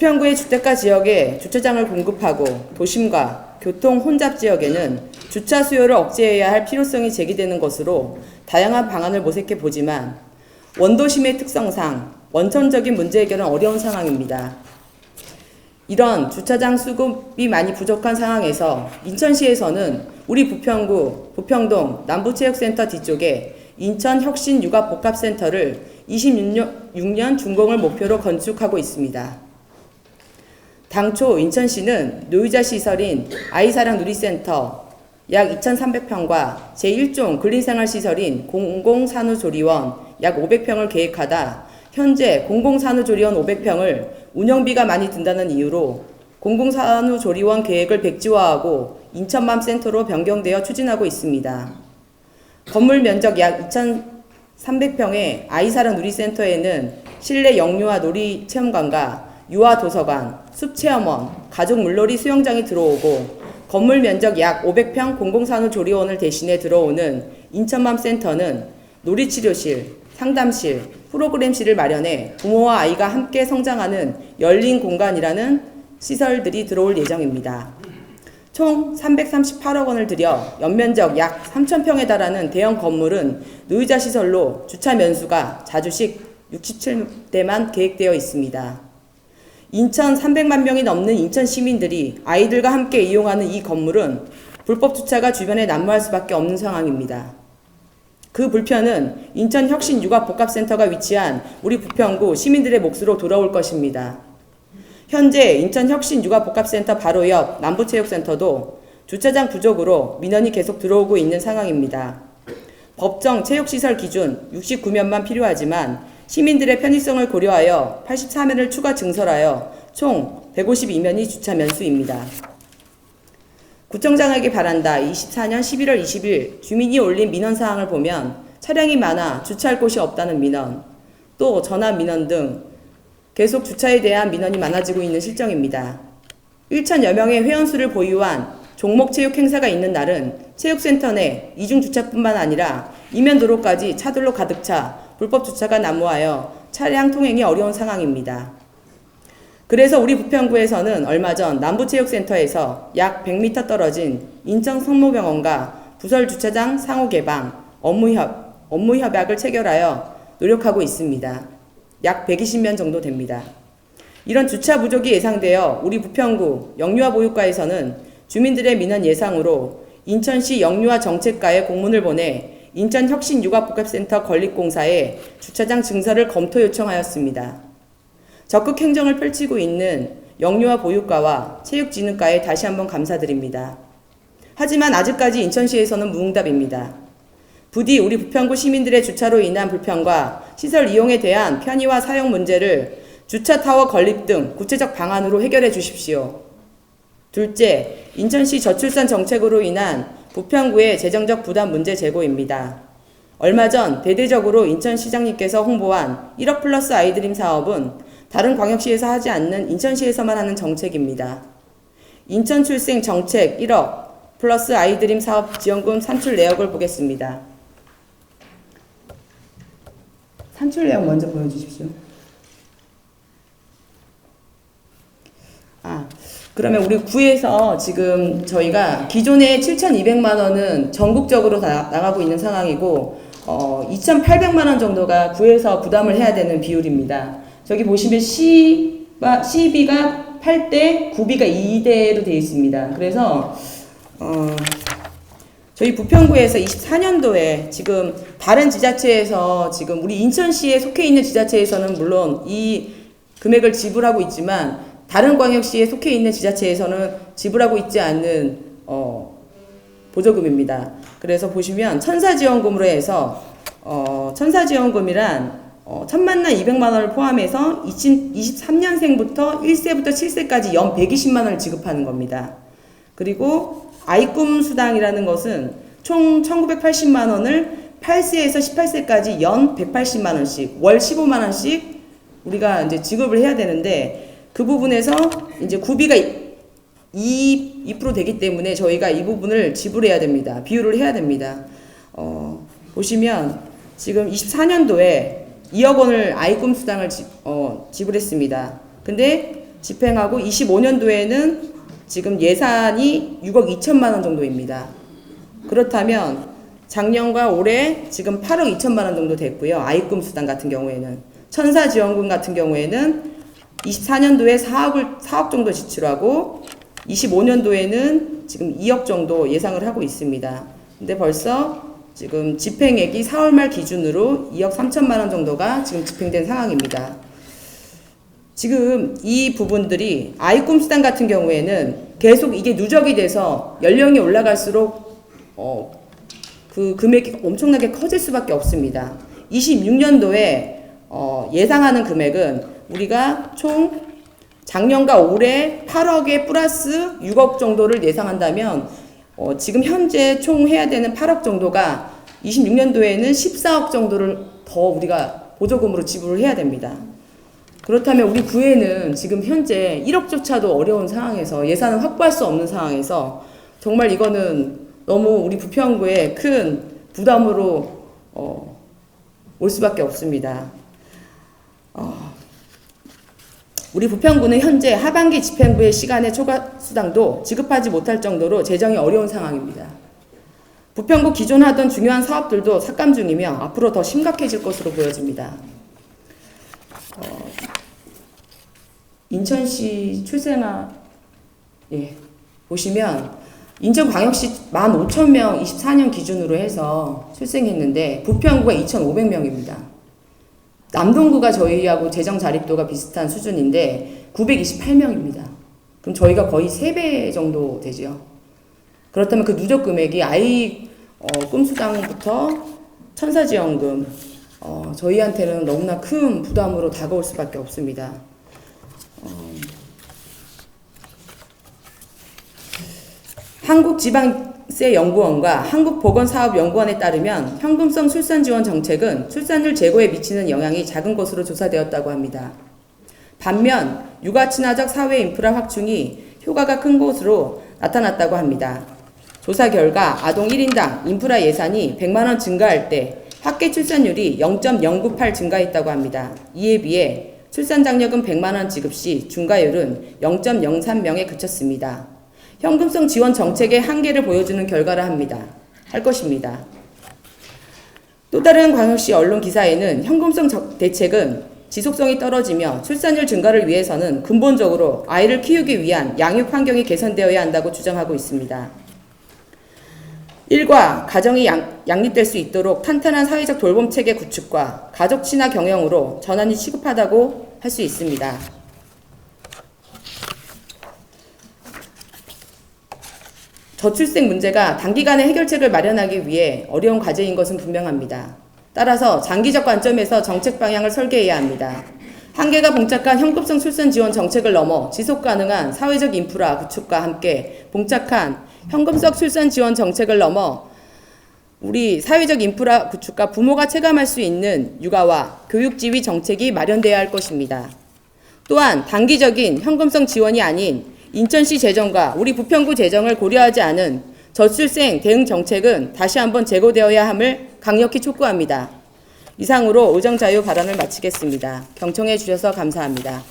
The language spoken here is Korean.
부평구의 주택가 지역에 주차장을 공급하고 도심과 교통 혼잡 지역에는 주차 수요를 억제해야 할 필요성이 제기되는 것으로 다양한 방안을 모색해 보지만 원도심의 특성상 원천적인 문제 해결은 어려운 상황입니다. 이런 주차장 수급이 많이 부족한 상황에서 인천시에서는 우리 부평구 부평동 남부체육센터 뒤쪽에 인천혁신육아복합센터를 26년 준공을 목표로 건축하고 있습니다. 당초 인천시는 노유자 시설인 아이사랑 누리센터 약 2,300평과 제1종 근린생활시설인 공공산후조리원 약 500평을 계획하다 현재 공공산후조리원 500평을 운영비가 많이 든다는 이유로 공공산후조리원 계획을 백지화하고 인천맘센터로 변경되어 추진하고 있습니다. 건물 면적 약 2,300평의 아이사랑 누리센터에는 실내 영유아 놀이체험관과 유아 도서관, 숲체험원, 가족 물놀이 수영장이 들어오고 건물 면적 약 500평 공공산후조리원을 대신해 들어오는 인천맘센터는 놀이치료실, 상담실, 프로그램실을 마련해 부모와 아이가 함께 성장하는 열린 공간이라는 시설들이 들어올 예정입니다. 총 338억 원을 들여 연면적 약 3,000평에 달하는 대형 건물은 노유자 시설로 주차 면수가 자주식 67대만 계획되어 있습니다. 인천 300만 명이 넘는 인천 시민들이 아이들과 함께 이용하는 이 건물은 불법 주차가 주변에 난무할 수밖에 없는 상황입니다. 그 불편은 인천혁신육아복합센터가 위치한 우리 부평구 시민들의 몫으로 돌아올 것입니다. 현재 인천혁신육아복합센터 바로 옆 남부체육센터도 주차장 부족으로 민원이 계속 들어오고 있는 상황입니다. 법정 체육시설 기준 69면만 필요하지만 시민들의 편의성을 고려하여 84면을 추가 증설하여 총 152면이 주차 면수입니다. 구청장에게 바란다 24년 11월 20일 주민이 올린 민원사항을 보면 차량이 많아 주차할 곳이 없다는 민원, 또 전화 민원 등 계속 주차에 대한 민원이 많아지고 있는 실정입니다. 1,000여 명의 회원수를 보유한 종목체육 행사가 있는 날은 체육센터 내 이중주차뿐만 아니라 이면도로까지 차들로 가득 차 불법 주차가 난무하여 차량 통행이 어려운 상황입니다. 그래서 우리 부평구에서는 얼마 전 남부체육센터에서 약 100m 떨어진 인천성모병원과 부설주차장 상호 개방, 업무 협약을 체결하여 노력하고 있습니다. 약 120면 정도 됩니다. 이런 주차 부족이 예상되어 우리 부평구 영유아 보육과에서는 주민들의 민원 예상으로 인천시 영유아 정책과에 공문을 보내 인천혁신육아복합센터 건립공사에 주차장 증설을 검토 요청하였습니다. 적극 행정을 펼치고 있는 영유아 보육과와 체육진흥과에 다시 한번 감사드립니다. 하지만 아직까지 인천시에서는 무응답입니다. 부디 우리 부평구 시민들의 주차로 인한 불편과 시설 이용에 대한 편의와 사용 문제를 주차타워 건립 등 구체적 방안으로 해결해 주십시오. 둘째, 인천시 저출산 정책으로 인한 부평구의 재정적 부담 문제 제고입니다. 얼마 전 대대적으로 인천시장님께서 홍보한 1억 플러스 아이드림 사업은 다른 광역시에서 하지 않는 인천시에서만 하는 정책입니다. 인천 출생 정책 1억 플러스 아이드림 사업 지원금 산출 내역을 보겠습니다. 산출 내역 먼저 보여주십시오. 그러면 우리 구에서 지금 저희가 기존에 7,200만 원은 전국적으로 다 나가고 있는 상황이고 2,800만 원 정도가 구에서 부담을 해야 되는 비율입니다. 저기 보시면 C비가 8대, 구비가 2대로 되어 있습니다. 그래서 저희 부평구에서 24년도에 지금 다른 지자체에서 지금 우리 인천시에 속해 있는 지자체에서는 물론 이 금액을 지불하고 있지만 다른 광역시에 속해 있는 지자체에서는 지불하고 있지 않는 보조금입니다. 그래서 보시면 천사지원금으로 해서 천사지원금이란 천만나 200만 원을 포함해서 23년생부터 1세부터 7세까지 연 120만 원을 지급하는 겁니다. 그리고 아이꿈 수당이라는 것은 총 1980만 원을 8세에서 18세까지 연 180만 원씩 월 15만 원씩 우리가 이제 지급을 해야 되는데 그 부분에서 이제 구비가 2% 되기 때문에 저희가 이 부분을 지불해야 됩니다. 비율을 해야 됩니다. 보시면 지금 24년도에 2억 원을 아이꿈 수당을 지불했습니다. 근데 집행하고 25년도에는 지금 예산이 6억 2천만 원 정도입니다. 그렇다면 작년과 올해 지금 8억 2천만 원 정도 됐고요. 아이꿈 수당 같은 경우에는 천사지원금 같은 경우에는 24년도에 4억 정도 지출하고 25년도에는 지금 2억 정도 예상을 하고 있습니다. 근데 벌써 지금 집행액이 4월 말 기준으로 2억 3천만 원 정도가 지금 집행된 상황입니다. 지금 이 부분들이 아이꿈 수당 같은 경우에는 계속 이게 누적이 돼서 연령이 올라갈수록 그 금액이 엄청나게 커질 수밖에 없습니다. 26년도에 예상하는 금액은 우리가 총 작년과 올해 8억에 플러스 6억 정도를 예상한다면 지금 현재 총 해야 되는 8억 정도가 26년도에는 14억 정도를 더 우리가 보조금으로 지불을 해야 됩니다. 그렇다면 우리 구에는 지금 현재 1억조차도 어려운 상황에서 예산을 확보할 수 없는 상황에서 정말 이거는 너무 우리 부평구에 큰 부담으로 올 수밖에 없습니다. 우리 부평구는 현재 하반기 집행부의 시간에 초과 수당도 지급하지 못할 정도로 재정이 어려운 상황입니다. 부평구 기존 하던 중요한 사업들도 삭감 중이며 앞으로 더 심각해질 것으로 보여집니다. 인천시 출생아 보시면 인천광역시 15,000명 24년 기준으로 해서 출생했는데 부평구가 2,500명입니다. 남동구가 저희하고 재정 자립도가 비슷한 수준인데 928명입니다. 그럼 저희가 거의 3배 정도 되죠. 그렇다면 그 누적 금액이 아이 꿈수당부터 천사지원금 저희한테는 너무나 큰 부담으로 다가올 수밖에 없습니다. 한국지방세연구원과 한국보건사업연구원에 따르면 현금성 출산지원 정책은 출산율 제고에 미치는 영향이 작은 것으로 조사되었다고 합니다. 반면 육아친화적 사회 인프라 확충이 효과가 큰 것으로 나타났다고 합니다. 조사 결과 아동 1인당 인프라 예산이 100만 원 증가할 때 합계 출산율이 0.098 증가했다고 합니다. 이에 비해 출산장려금 100만 원 지급 시 중과율은 0.03명에 그쳤습니다. 현금성 지원 정책의 한계를 보여주는 결과라 할 것입니다. 또 다른 광역시 언론 기사에는 현금성 대책은 지속성이 떨어지며 출산율 증가를 위해서는 근본적으로 아이를 키우기 위한 양육 환경이 개선되어야 한다고 주장하고 있습니다. 일과 가정이 양립될 수 있도록 탄탄한 사회적 돌봄 체계 구축과 가족 친화 경영으로 전환이 시급하다고 할 수 있습니다. 저출생 문제가 단기간에 해결책을 마련하기 위해 어려운 과제인 것은 분명합니다. 따라서 장기적 관점에서 정책 방향을 설계해야 합니다. 한계가 봉착한 현금성 출산 지원 정책을 넘어 지속 가능한 사회적 인프라 구축과 함께 봉착한 현금성 출산 지원 정책을 넘어 우리 사회적 인프라 구축과 부모가 체감할 수 있는 육아와 교육 지위 정책이 마련돼야 할 것입니다. 또한 단기적인 현금성 지원이 아닌 인천시 재정과 우리 부평구 재정을 고려하지 않은 저출생 대응 정책은 다시 한번 재고되어야 함을 강력히 촉구합니다. 이상으로 의정자유 발언을 마치겠습니다. 경청해 주셔서 감사합니다.